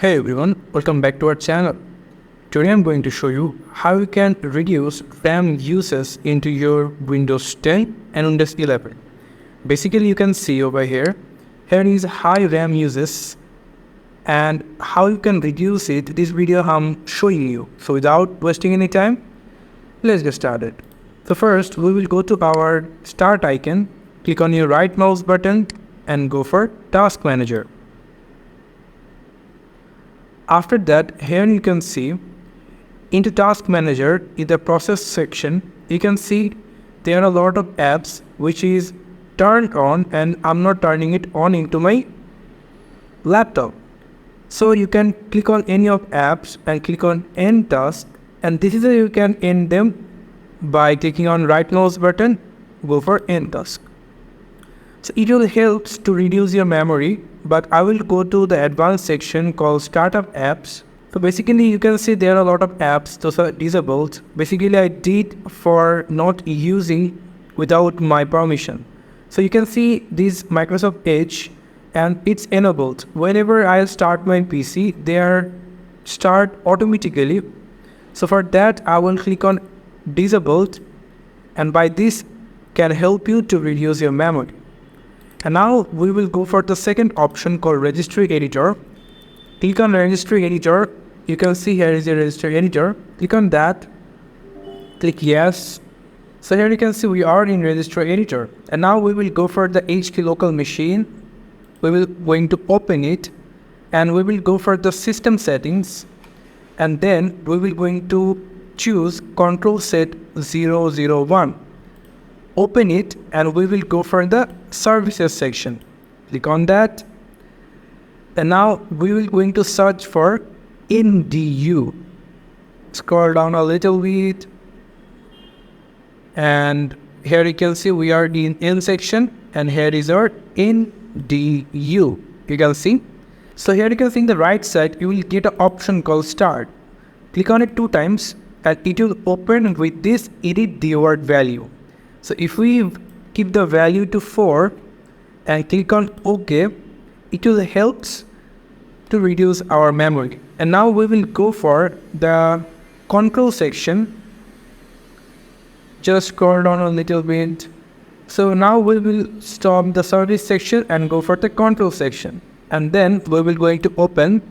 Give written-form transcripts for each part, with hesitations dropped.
Hey everyone, welcome back to our channel. Today I'm going to show you how you can reduce RAM uses into your Windows 10 and Windows 11. Basically you can see over here is high RAM uses and how you can reduce it. This video I'm showing you. So without wasting any time, let's get started. So first we will go to our start icon, click on your right mouse button and go for Task Manager. After that, here you can see into Task Manager in the process section, you can see there are a lot of apps which is turned on and I'm not turning it on into my laptop. So you can click on any of apps and click on End Task, and this is how you can end them by clicking on right mouse button, go for End Task. So it will help to reduce your memory, but I will go to the advanced section called Startup Apps. So basically you can see there are a lot of apps, those are disabled. Basically I did for not using without my permission. So you can see this Microsoft Edge and it's enabled. Whenever I start my PC, they are start automatically. So for that I will click on disabled, and by this can help you to reduce your memory. And now we will go for the second option called Registry Editor. Click on Registry Editor. You can see here is a Registry Editor. Click on that. Click yes. So here you can see we are in Registry Editor. And now we will go for the HT local machine. We will going to open it and we will go for the system settings. And then we will going to choose Control Set 001. Open it and we will go for the services section. Click on that. And now we will going to search for NDU. Scroll down a little bit. And here you can see we are in N section and here is our NDU. You can see. So here you can see in the right side you will get an option called Start. Click on it 2 times and it will open with this edit the word value. So if we keep the value to 4 and click on OK, it will help to reduce our memory. And now we will go for the control section. Just scroll down a little bit. So now we will stop the service section and go for the control section. And then we will going to open.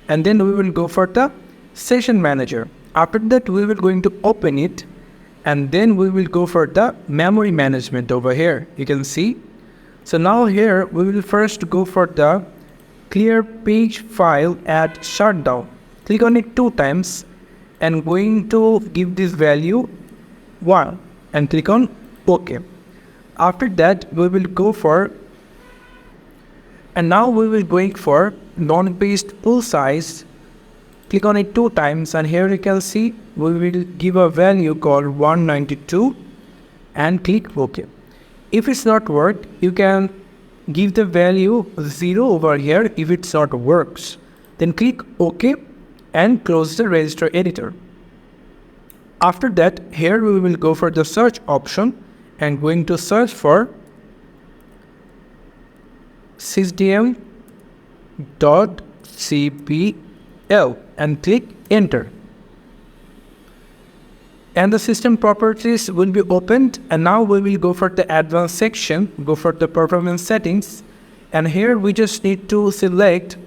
And then we will go for the session manager. After that we will going to open it. And then we will go for the memory management over here. You can see. So now here we will first go for the clear page file at shutdown. Click on it 2 times and going to give this value 1 and click on OK. After that we will go for, and now we will going for non-paged full size. Click on it 2 times and here you can see we will give a value called 192 and click OK. If it's not worked, you can give the value 0 over here if it's not works. Then click OK and close the Register Editor. After that, here we will go for the search option and going to search for sysdm.cpl and click enter. And the system properties will be opened, and now we will go for the advanced section, go for the performance settings, and here we just need to select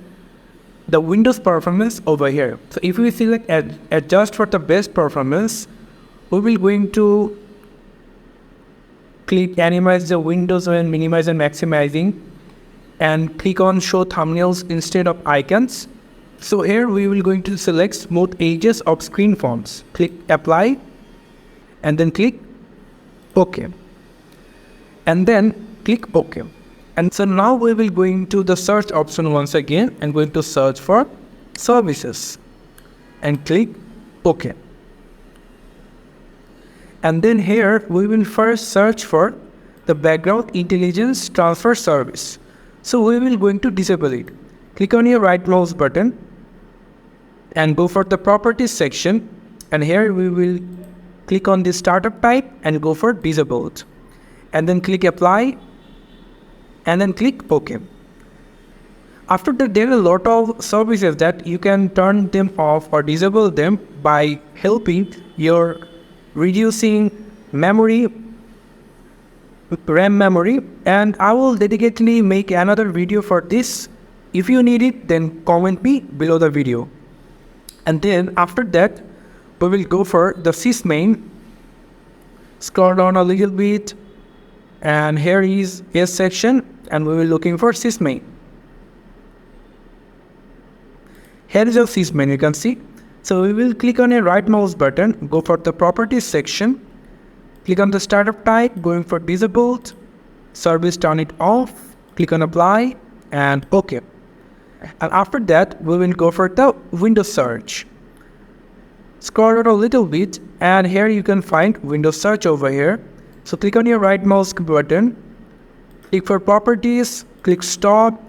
the Windows performance over here. So if we select adjust for the best performance, we will going to click minimize the windows and minimize and maximizing and click on show thumbnails instead of icons. So here we will going to select smooth edges of screen fonts. Click apply and then click OK. And then click OK. And so now we will going to the search option once again and going to search for services and click OK. And then here we will first search for the background intelligence transfer service. So we will going to disable it. Click on your right mouse button and go for the properties section, and here we will click on the startup type and go for disabled, and then click apply and then click OK. After that, there are a lot of services that you can turn them off or disable them by helping your reducing memory, RAM memory, and I will dedicatedly make another video for this. If you need it, then comment me below the video. And then after that, we will go for the sysmain. Scroll down a little bit, and here is S section, and we will looking for sysmain. Here is our sysmain, you can see. So we will click on a right mouse button, go for the properties section, click on the startup type, going for disabled, service turn it off, click on apply and OK. And after that, we will go for the Windows search. Scroll down a little bit, and here you can find Windows search over here. So click on your right mouse button, click for properties, click stop,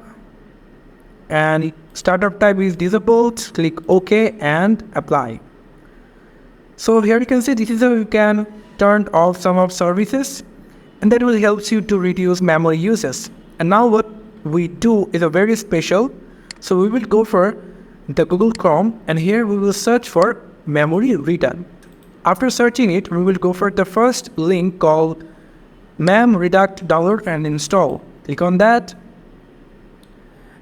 and startup type is disabled, click OK and apply. So here you can see this is how you can turn off some of services, and that will help you to reduce memory uses. And now what we do is a very special. So we will go for the Google Chrome, and here we will search for memory reduct. After searching it, we will go for the first link called mem reduct download and install. Click on that.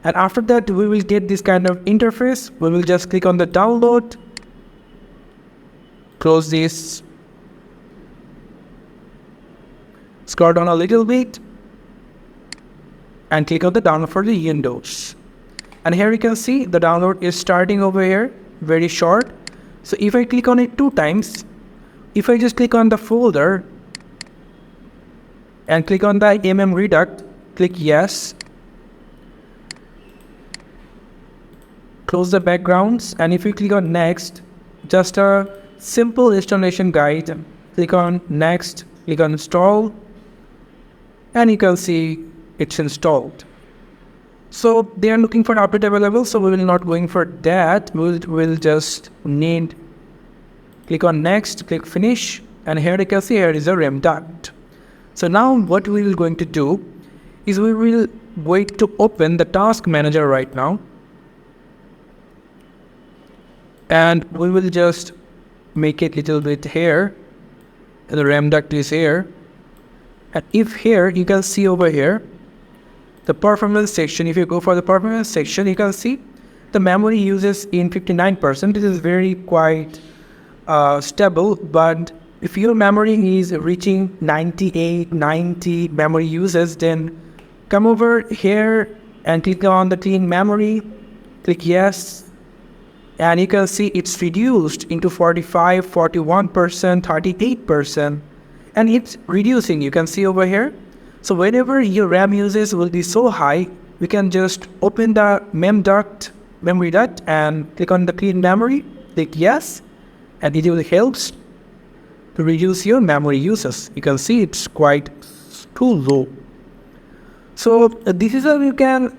And after that, we will get this kind of interface. We will just click on the download, close this, scroll down a little bit, and click on the download for the Windows. And here you can see the download is starting over here, very short. So if I click on it 2 times, if I just click on the folder and click on the reduct, click yes, close the backgrounds, and if you click on next, just a simple installation guide, click on next, click on install, and you can see it's installed. So they are looking for update available, so we will not going for that. We'll just need click on next, click finish, and here you can see here is a RAM duct. So now what we will going to do is we will wait to open the task manager right now, and we will just make it little bit here. The RAM duct is here, and if here you can see over here the performance section. If you go for the performance section, you can see the memory uses in 59%. This is very quite stable, but if your memory is reaching 98, 90 memory uses, then come over here and click on the clean memory, click yes, and you can see it's reduced into 45, 41%, 38%, and it's reducing, you can see over here. So whenever your RAM uses will be so high, we can just open the memory duct and click on the clean memory, click yes, and it will help to reduce your memory uses. You can see it's quite too low. So this is how you can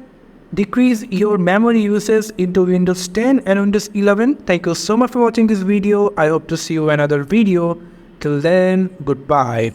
decrease your memory uses into Windows 10 and Windows 11. Thank you so much for watching this video. I hope to see you in another video. Till then, goodbye.